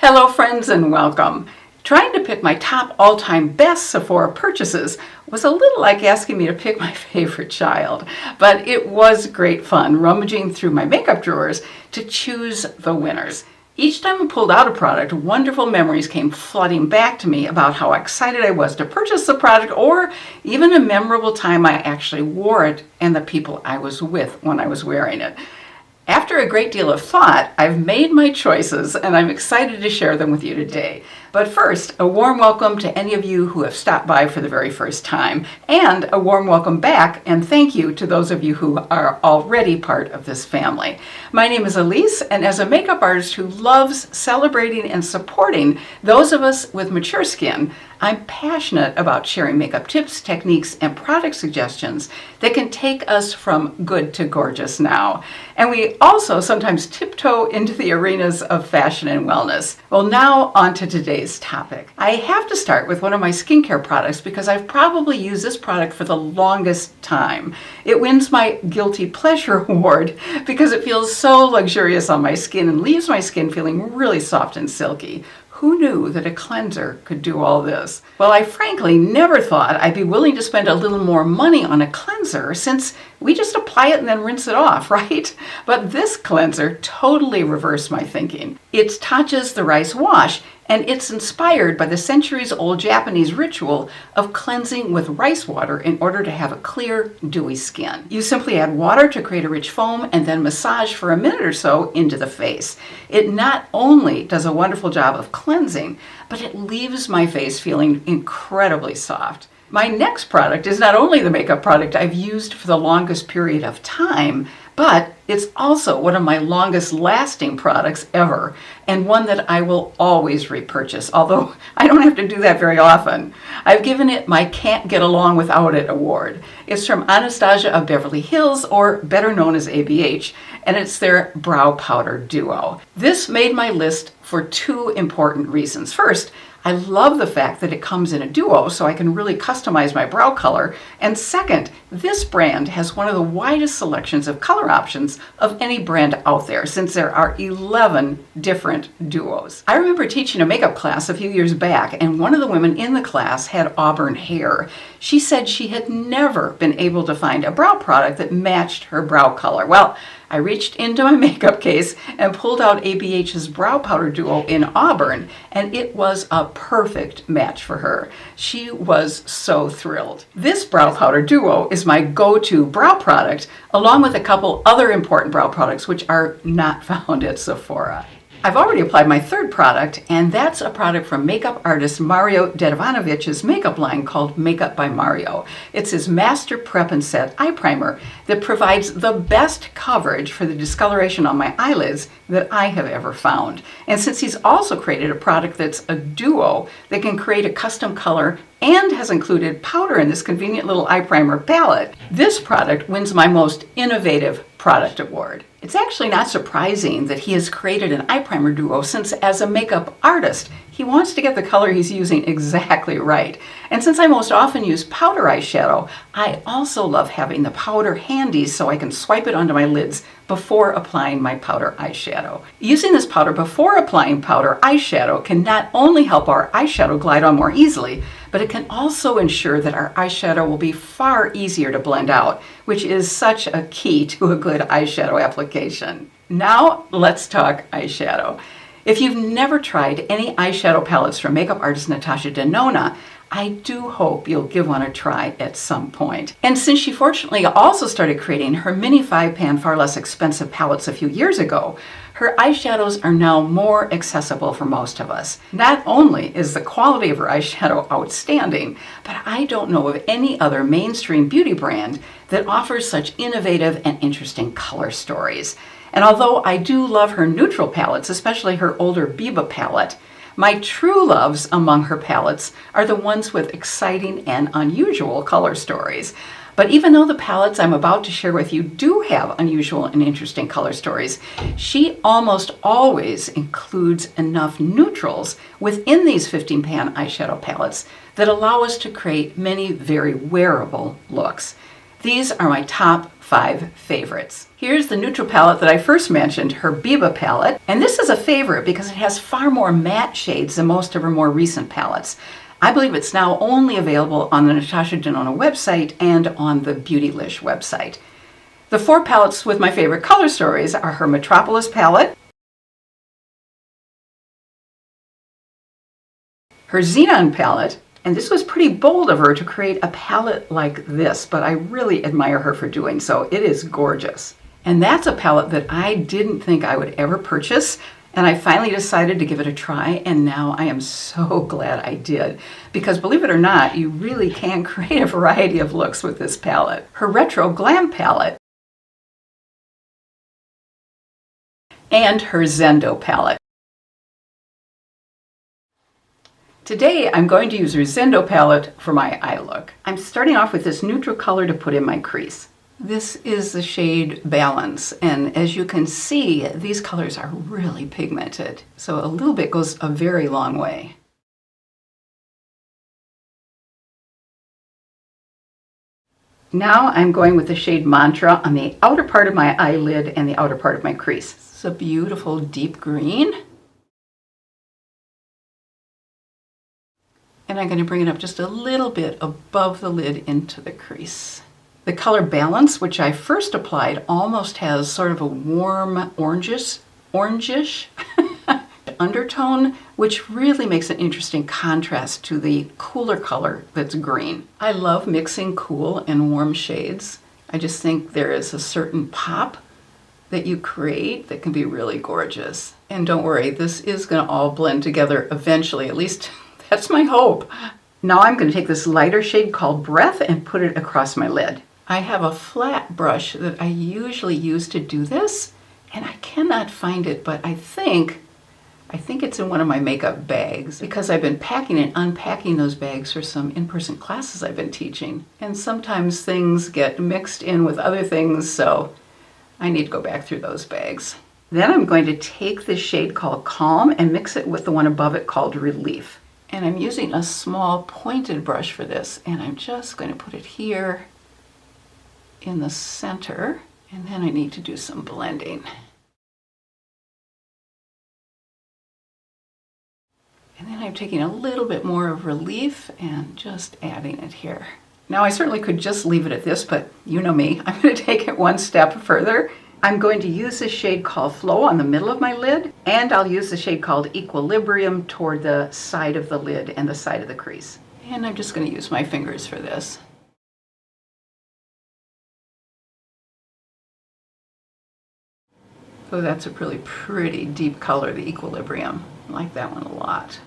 Hello friends and welcome. Trying to pick my top all-time best Sephora purchases was a little like asking me to pick my favorite child, but it was great fun rummaging through my makeup drawers to choose the winners. Each time I pulled out a product, wonderful memories came flooding back to me about how excited I was to purchase the product, or even a memorable time I actually wore it and the people I was with when I was wearing it. After a great deal of thought, I've made my choices and I'm excited to share them with you today. But first, a warm welcome to any of you who have stopped by for the very first time, and a warm welcome back and thank you to those of you who are already part of this family. My name is Elise, and as a makeup artist who loves celebrating and supporting those of us with mature skin, I'm passionate about sharing makeup tips, techniques, and product suggestions that can take us from good to gorgeous now. And we also sometimes tiptoe into the arenas of fashion and wellness. Well, now on to today's topic. I have to start with one of my skincare products because I've probably used this product for the longest time. It wins my Guilty Pleasure Award because it feels so luxurious on my skin and leaves my skin feeling really soft and silky. Who knew that a cleanser could do all this? Well, I frankly never thought I'd be willing to spend a little more money on a cleanser since we just apply it and then rinse it off, right? But this cleanser totally reversed my thinking. It's Tatcha's The Rice Wash, and it's inspired by the centuries-old Japanese ritual of cleansing with rice water in order to have a clear, dewy skin. You simply add water to create a rich foam and then massage for a minute or so into the face. It not only does a wonderful job of cleansing, but it leaves my face feeling incredibly soft. My next product is not only the makeup product I've used for the longest period of time, but it's also one of my longest lasting products ever, and one that I will always repurchase, although I don't have to do that very often. I've given it my Can't Get Along Without It award. It's from Anastasia of Beverly Hills, or better known as ABH, and it's their Brow Powder Duo. This made my list for two important reasons. First, I love the fact that it comes in a duo so I can really customize my brow color. And second, this brand has one of the widest selections of color options of any brand out there, since there are 11 different duos. I remember teaching a makeup class a few years back, and one of the women in the class had auburn hair. She said she had never been able to find a brow product that matched her brow color. Well, I reached into my makeup case and pulled out ABH's Brow Powder Duo in Auburn, and it was a perfect match for her. She was so thrilled. This Brow Powder Duo is my go-to brow product, along with a couple other important brow products which are not found at Sephora. I've already applied my third product, and that's a product from makeup artist Mario Dedivanovich's makeup line called Makeup by Mario. It's his Master Prep and Set Eye Primer that provides the best coverage for the discoloration on my eyelids that I have ever found. And since he's also created a product that's a duo that can create a custom color and has included powder in this convenient little eye primer palette, this product wins my most innovative product award. It's actually not surprising that he has created an eye primer duo, since as a makeup artist, he wants to get the color he's using exactly right. And since I most often use powder eyeshadow, I also love having the powder handy so I can swipe it onto my lids before applying my powder eyeshadow. Using this powder before applying powder eyeshadow can not only help our eyeshadow glide on more easily, but it can also ensure that our eyeshadow will be far easier to blend out, which is such a key to a good eyeshadow application. Now let's talk eyeshadow. If you've never tried any eyeshadow palettes from makeup artist Natasha Denona, I do hope you'll give one a try at some point. And since she fortunately also started creating her mini 5-pan far less expensive palettes a few years ago, her eyeshadows are now more accessible for most of us. Not only is the quality of her eyeshadow outstanding, but I don't know of any other mainstream beauty brand that offers such innovative and interesting color stories. And although I do love her neutral palettes, especially her older Biba palette, my true loves among her palettes are the ones with exciting and unusual color stories. But even though the palettes I'm about to share with you do have unusual and interesting color stories, she almost always includes enough neutrals within these 15-pan eyeshadow palettes that allow us to create many very wearable looks. These are my top 5 favorites. Here's the neutral palette that I first mentioned, her Biba palette. And this is a favorite because it has far more matte shades than most of her more recent palettes. I believe it's now only available on the Natasha Denona website and on the Beautylish website. The 4 palettes with my favorite color stories are her Metropolis palette, her Xenon palette, and this was pretty bold of her to create a palette like this, but I really admire her for doing so. It is gorgeous. And that's a palette that I didn't think I would ever purchase, and I finally decided to give it a try, and now I am so glad I did. Because believe it or not, you really can create a variety of looks with this palette. Her Retro Glam palette and her Zendo palette. Today I'm going to use her Zendo palette for my eye look. I'm starting off with this neutral color to put in my crease. This is the shade Balance, and as you can see, these colors are really pigmented, so a little bit goes a very long way. Now I'm going with the shade Mantra on the outer part of my eyelid and the outer part of my crease. It's a beautiful deep green. And I'm going to bring it up just a little bit above the lid into the crease. The color Balance, which I first applied, almost has sort of a warm orangish undertone, which really makes an interesting contrast to the cooler color that's green. I love mixing cool and warm shades. I just think there is a certain pop that you create that can be really gorgeous. And don't worry, this is going to all blend together eventually, at least that's my hope. Now I'm going to take this lighter shade called Breath and put it across my lid. I have a flat brush that I usually use to do this, and I cannot find it, but I think it's in one of my makeup bags because I've been packing and unpacking those bags for some in-person classes I've been teaching. And sometimes things get mixed in with other things, so I need to go back through those bags. Then I'm going to take this shade called Calm and mix it with the one above it called Relief. And I'm using a small pointed brush for this, and I'm just going to put it here in the center, and then I need to do some blending. And then I'm taking a little bit more of Relief and just adding it here. Now I certainly could just leave it at this, but you know me, I'm going to take it one step further. I'm going to use this shade called Flow on the middle of my lid, and I'll use the shade called Equilibrium toward the side of the lid and the side of the crease. And I'm just going to use my fingers for this. Oh, that's a really pretty deep color, the Equilibrium. I like that one a lot.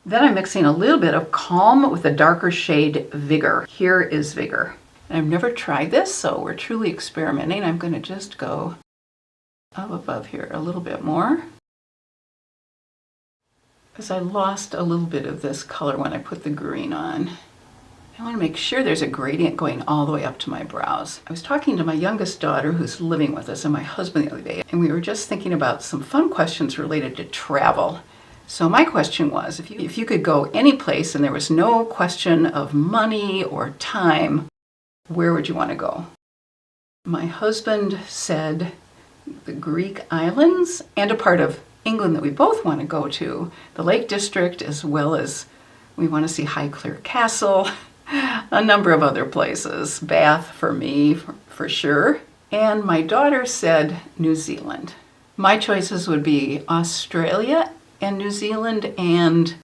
Then I'm mixing a little bit of Calm with a darker shade Vigor. Here is Vigor. I've never tried this, so we're truly experimenting. I'm going to just go up above here a little bit more, because I lost a little bit of this color when I put the green on. I want to make sure there's a gradient going all the way up to my brows. I was talking to my youngest daughter who's living with us and my husband the other day, and we were just thinking about some fun questions related to travel. So my question was, if you could go any place and there was no question of money or time, where would you want to go? My husband said the Greek islands and a part of England that we both want to go to, the Lake District, as well as we want to see Highclere Castle, a number of other places. Bath for me, for sure. And my daughter said New Zealand. My choices would be Australia and New Zealand and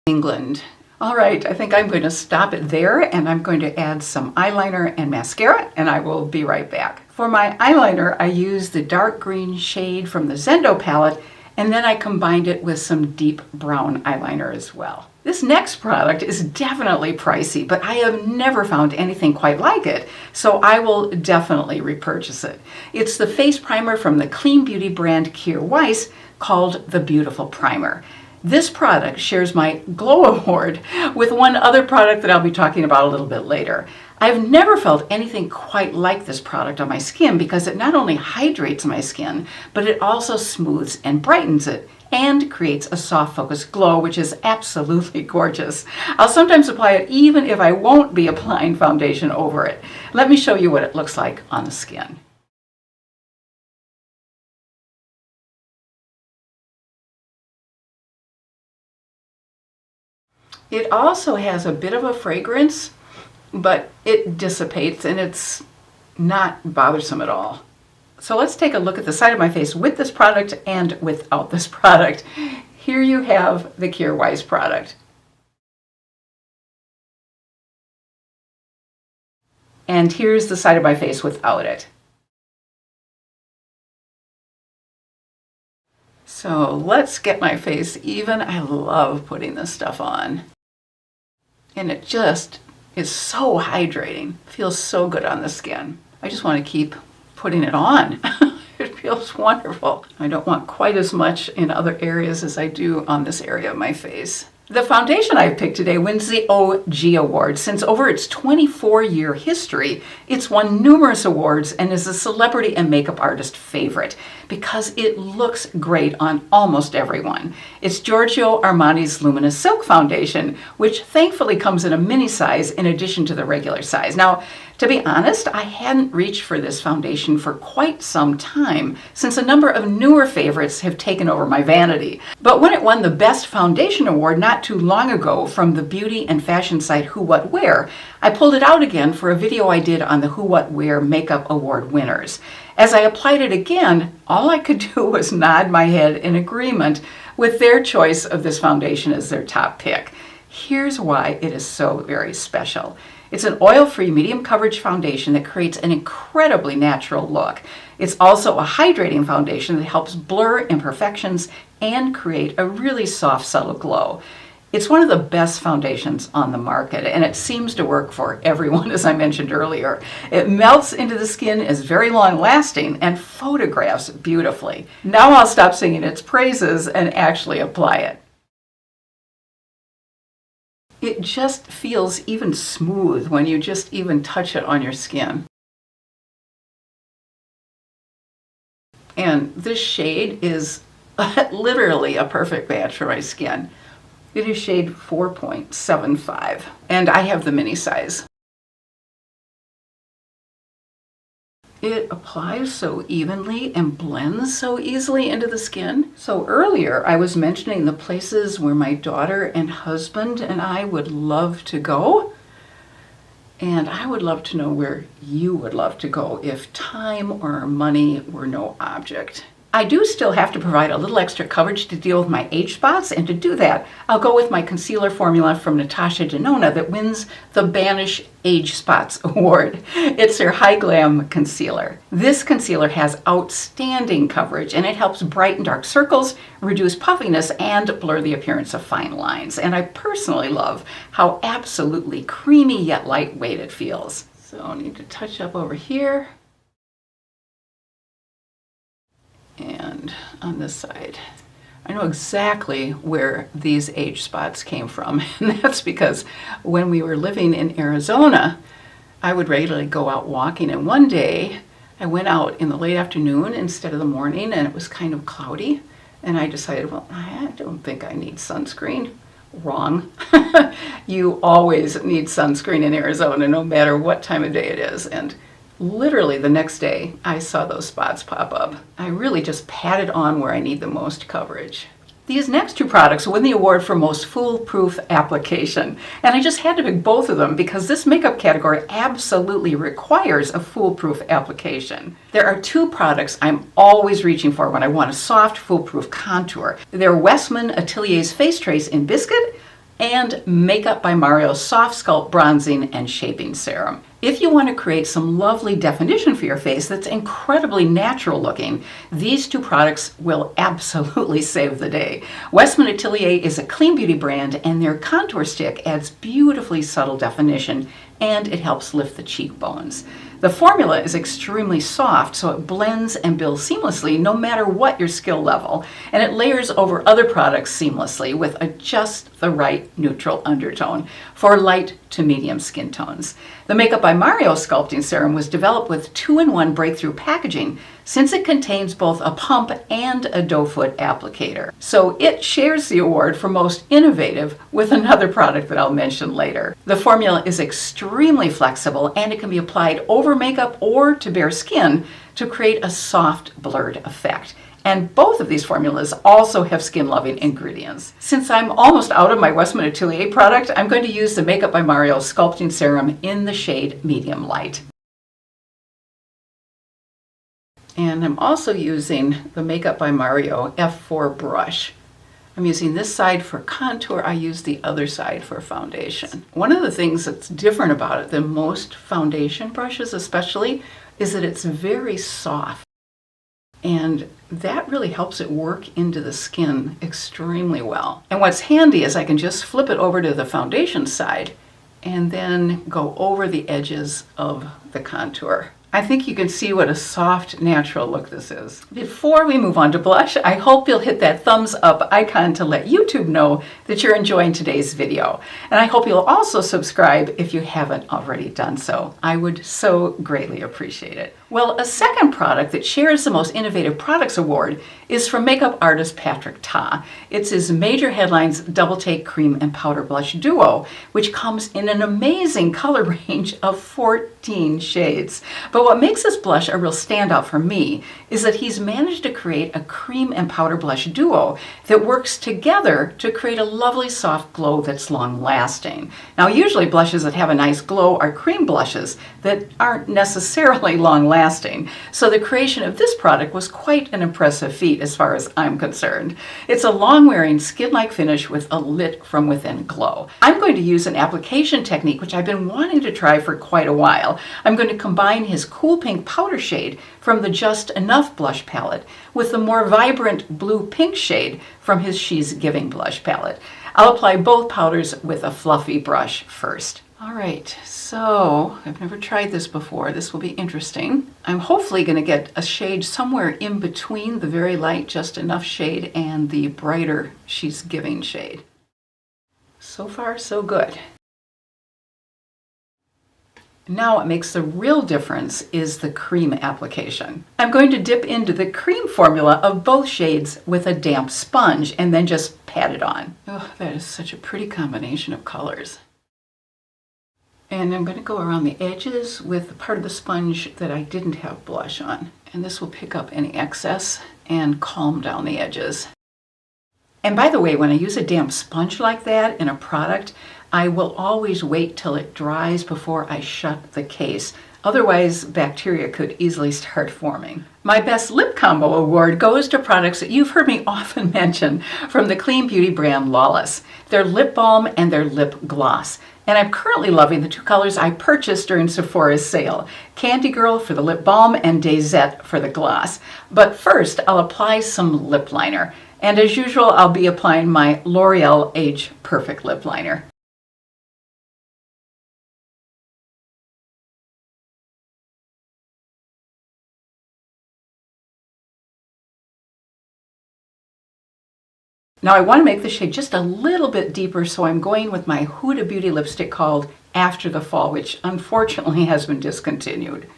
England. All right, I think I'm going to stop it there, and I'm going to add some eyeliner and mascara, and I will be right back. For my eyeliner, I used the dark green shade from the Zendo palette, and then I combined it with some deep brown eyeliner as well. This next product is definitely pricey, but I have never found anything quite like it, so I will definitely repurchase it. It's the face primer from the clean beauty brand Kier Weiss called the Beautiful Primer. This product shares my Glow Award with one other product that I'll be talking about a little bit later. I've never felt anything quite like this product on my skin because it not only hydrates my skin, but it also smooths and brightens it and creates a soft focus glow, which is absolutely gorgeous. I'll sometimes apply it even if I won't be applying foundation over it. Let me show you what it looks like on the skin. It also has a bit of a fragrance, but it dissipates and it's not bothersome at all. So let's take a look at the side of my face with this product and without this product. Here you have the Kjaer Weis product. And here's the side of my face without it. So let's get my face even. I love putting this stuff on. And it just is so hydrating. Feels so good on the skin. I just want to keep putting it on. It feels wonderful. I don't want quite as much in other areas as I do on this area of my face. The foundation I've picked today wins the OG award. Since over its 24-year history, it's won numerous awards and is a celebrity and makeup artist favorite because it looks great on almost everyone. It's Giorgio Armani's Luminous Silk Foundation, which thankfully comes in a mini size in addition to the regular size. Now, to be honest, I hadn't reached for this foundation for quite some time, since a number of newer favorites have taken over my vanity. But when it won the Best Foundation Award not too long ago from the beauty and fashion site Who What Wear, I pulled it out again for a video I did on the Who What Wear Makeup Award winners. As I applied it again, all I could do was nod my head in agreement with their choice of this foundation as their top pick. Here's why it is so very special. It's an oil-free medium coverage foundation that creates an incredibly natural look. It's also a hydrating foundation that helps blur imperfections and create a really soft, subtle glow. It's one of the best foundations on the market, and it seems to work for everyone, as I mentioned earlier. It melts into the skin, is very long-lasting, and photographs beautifully. Now I'll stop singing its praises and actually apply it. It just feels even smooth when you just even touch it on your skin. And this shade is literally a perfect match for my skin. It is shade 4.75, and I have the mini size. It applies so evenly and blends so easily into the skin. So earlier I was mentioning the places where my daughter and husband and I would love to go. And I would love to know where you would love to go if time or money were no object. I do still have to provide a little extra coverage to deal with my age spots, and to do that, I'll go with my concealer formula from Natasha Denona that wins the Banish Age Spots Award. It's their High Glam Concealer. This concealer has outstanding coverage, and it helps brighten dark circles, reduce puffiness, and blur the appearance of fine lines. And I personally love how absolutely creamy yet lightweight it feels. So I need to touch up over here. And on this side. I know exactly where these age spots came from, and that's because when we were living in Arizona, I would regularly go out walking, and one day I went out in the late afternoon instead of the morning, and it was kind of cloudy, and I decided, well, I don't think I need sunscreen. Wrong. You always need sunscreen in Arizona, no matter what time of day it is, and literally the next day, I saw those spots pop up. I really just pat it on where I need the most coverage. These next two products win the award for most foolproof application. And I just had to pick both of them because this makeup category absolutely requires a foolproof application. There are two products I'm always reaching for when I want a soft, foolproof contour. They're Westman Atelier's Face Trace in Biscuit and Makeup by Mario Soft Sculpt Bronzing and Shaping Serum. If you want to create some lovely definition for your face that's incredibly natural looking, these two products will absolutely save the day. Westman Atelier is a clean beauty brand, and their contour stick adds beautifully subtle definition, and it helps lift the cheekbones. The formula is extremely soft, so it blends and builds seamlessly no matter what your skill level, and it layers over other products seamlessly with just the right neutral undertone for light to medium skin tones. The Makeup by Mario Sculpting Serum was developed with 2-in-1 breakthrough packaging since it contains both a pump and a doe foot applicator. So it shares the award for most innovative with another product that I'll mention later. The formula is extremely flexible and it can be applied over makeup or to bare skin to create a soft blurred effect. And both of these formulas also have skin-loving ingredients. Since I'm almost out of my Westman Atelier product, I'm going to use the Makeup by Mario Sculpting Serum in the shade Medium Light. And I'm also using the Makeup by Mario F4 brush. I'm using this side for contour, I use the other side for foundation. One of the things that's different about it than most foundation brushes especially, is that it's very soft. And that really helps it work into the skin extremely well. And what's handy is I can just flip it over to the foundation side and then go over the edges of the contour. I think you can see what a soft, natural look this is. Before we move on to blush, I hope you'll hit that thumbs up icon to let YouTube know that you're enjoying today's video. And I hope you'll also subscribe if you haven't already done so. I would so greatly appreciate it. Well, a second product that shares the Most Innovative Products Award is from makeup artist Patrick Ta. It's his Major Headlines Double Take Cream and Powder Blush Duo, which comes in an amazing color range of 14 shades. But what makes this blush a real standout for me is that he's managed to create a cream and powder blush duo that works together to create a lovely soft glow that's long-lasting. Now, usually blushes that have a nice glow are cream blushes that aren't necessarily long-lasting. So the creation of this product was quite an impressive feat as far as I'm concerned. It's a long-wearing skin-like finish with a lit from within glow. I'm going to use an application technique which I've been wanting to try for quite a while. I'm going to combine his cool pink powder shade from the Just Enough blush palette with the more vibrant blue pink shade from his She's Giving blush palette. I'll apply both powders with a fluffy brush first. All right, so I've never tried this before. This will be interesting. I'm hopefully going to get a shade somewhere in between the very light Just Enough shade and the brighter She's Giving shade. So far, so good. Now what makes the real difference is the cream application. I'm going to dip into the cream formula of both shades with a damp sponge and then just pat it on. Oh, that is such a pretty combination of colors. And I'm going to go around the edges with the part of the sponge that I didn't have blush on. And this will pick up any excess and calm down the edges. And by the way, when I use a damp sponge like that in a product, I will always wait till it dries before I shut the case. Otherwise, bacteria could easily start forming. My Best Lip Combo award goes to products that you've heard me often mention from the clean beauty brand Lawless. Their lip balm and their lip gloss. And I'm currently loving the two colors I purchased during Sephora's sale. Candy Girl for the lip balm and Dazette for the gloss. But first, I'll apply some lip liner. And as usual, I'll be applying my L'Oreal Age Perfect Lip Liner. Now I want to make the shade just a little bit deeper, so I'm going with my Huda Beauty lipstick called After the Fall, which unfortunately has been discontinued.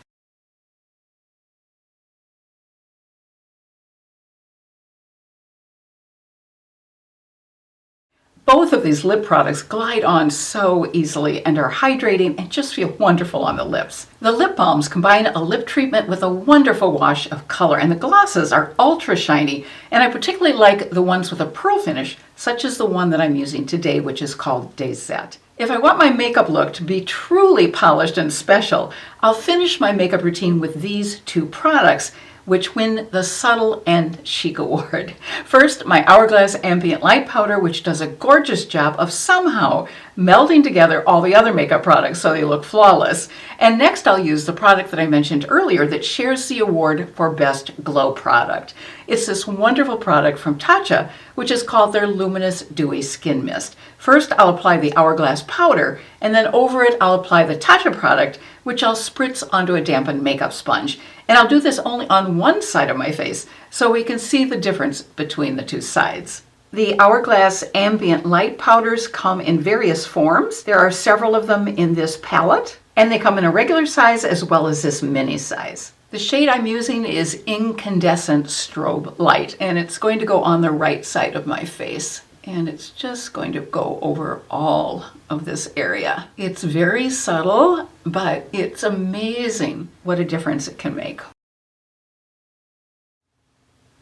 Both of these lip products glide on so easily and are hydrating and just feel wonderful on the lips. The lip balms combine a lip treatment with a wonderful wash of color, and the glosses are ultra shiny, and I particularly like the ones with a pearl finish, such as the one that I'm using today, which is called Dazette. If I want my makeup look to be truly polished and special, I'll finish my makeup routine with these two products, which win the Subtle and Chic Award. First, my Hourglass Ambient Light Powder, which does a gorgeous job of somehow melding together all the other makeup products so they look flawless. And next I'll use the product that I mentioned earlier that shares the award for Best Glow Product. It's this wonderful product from Tatcha, which is called their Luminous Dewy Skin Mist. First, I'll apply the Hourglass powder, and then over it I'll apply the Tatcha product, which I'll spritz onto a dampened makeup sponge. And I'll do this only on one side of my face, so we can see the difference between the two sides. The Hourglass Ambient Light Powders come in various forms. There are several of them in this palette, and they come in a regular size as well as this mini size. The shade I'm using is Incandescent Strobe Light, and it's going to go on the right side of my face. And it's just going to go over all of this area. It's very subtle, but it's amazing what a difference it can make.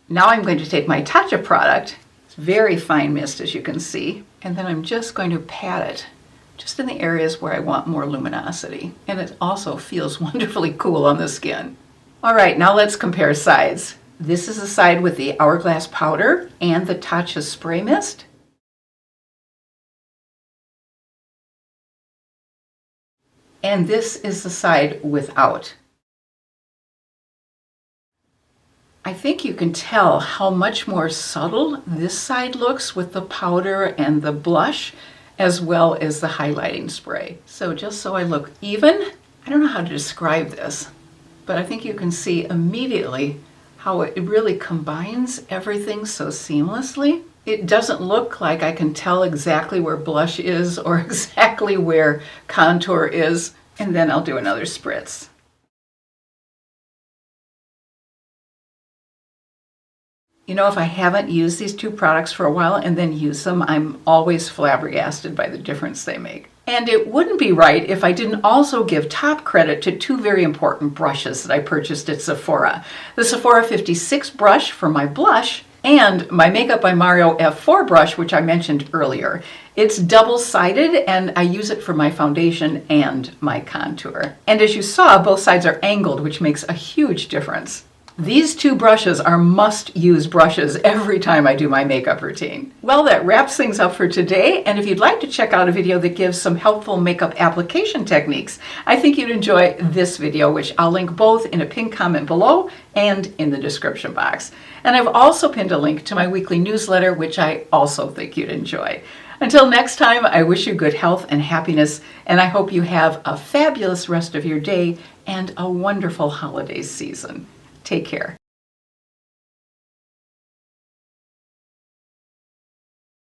Now I'm going to take my Tatcha product. It's very fine mist, as you can see, and then I'm just going to pat it just in the areas where I want more luminosity. And it also feels wonderfully cool on the skin. All right, now let's compare sides. This is the side with the Hourglass powder and the Tatcha spray mist. And this is the side without. I think you can tell how much more subtle this side looks with the powder and the blush, as well as the highlighting spray. So just so I look even, I don't know how to describe this, but I think you can see immediately how it really combines everything so seamlessly. It doesn't look like I can tell exactly where blush is or exactly where contour is. And then I'll do another spritz. You know, if I haven't used these two products for a while and then use them, I'm always flabbergasted by the difference they make. And it wouldn't be right if I didn't also give top credit to two very important brushes that I purchased at Sephora. The Sephora 56 brush for my blush, and my Makeup by Mario F4 brush, which I mentioned earlier. It's double-sided, and I use it for my foundation and my contour. And as you saw, both sides are angled, which makes a huge difference. These two brushes are must-use brushes every time I do my makeup routine. Well, that wraps things up for today, and if you'd like to check out a video that gives some helpful makeup application techniques, I think you'd enjoy this video, which I'll link both in a pinned comment below and in the description box. And I've also pinned a link to my weekly newsletter, which I also think you'd enjoy. Until next time, I wish you good health and happiness, and I hope you have a fabulous rest of your day and a wonderful holiday season. Take care.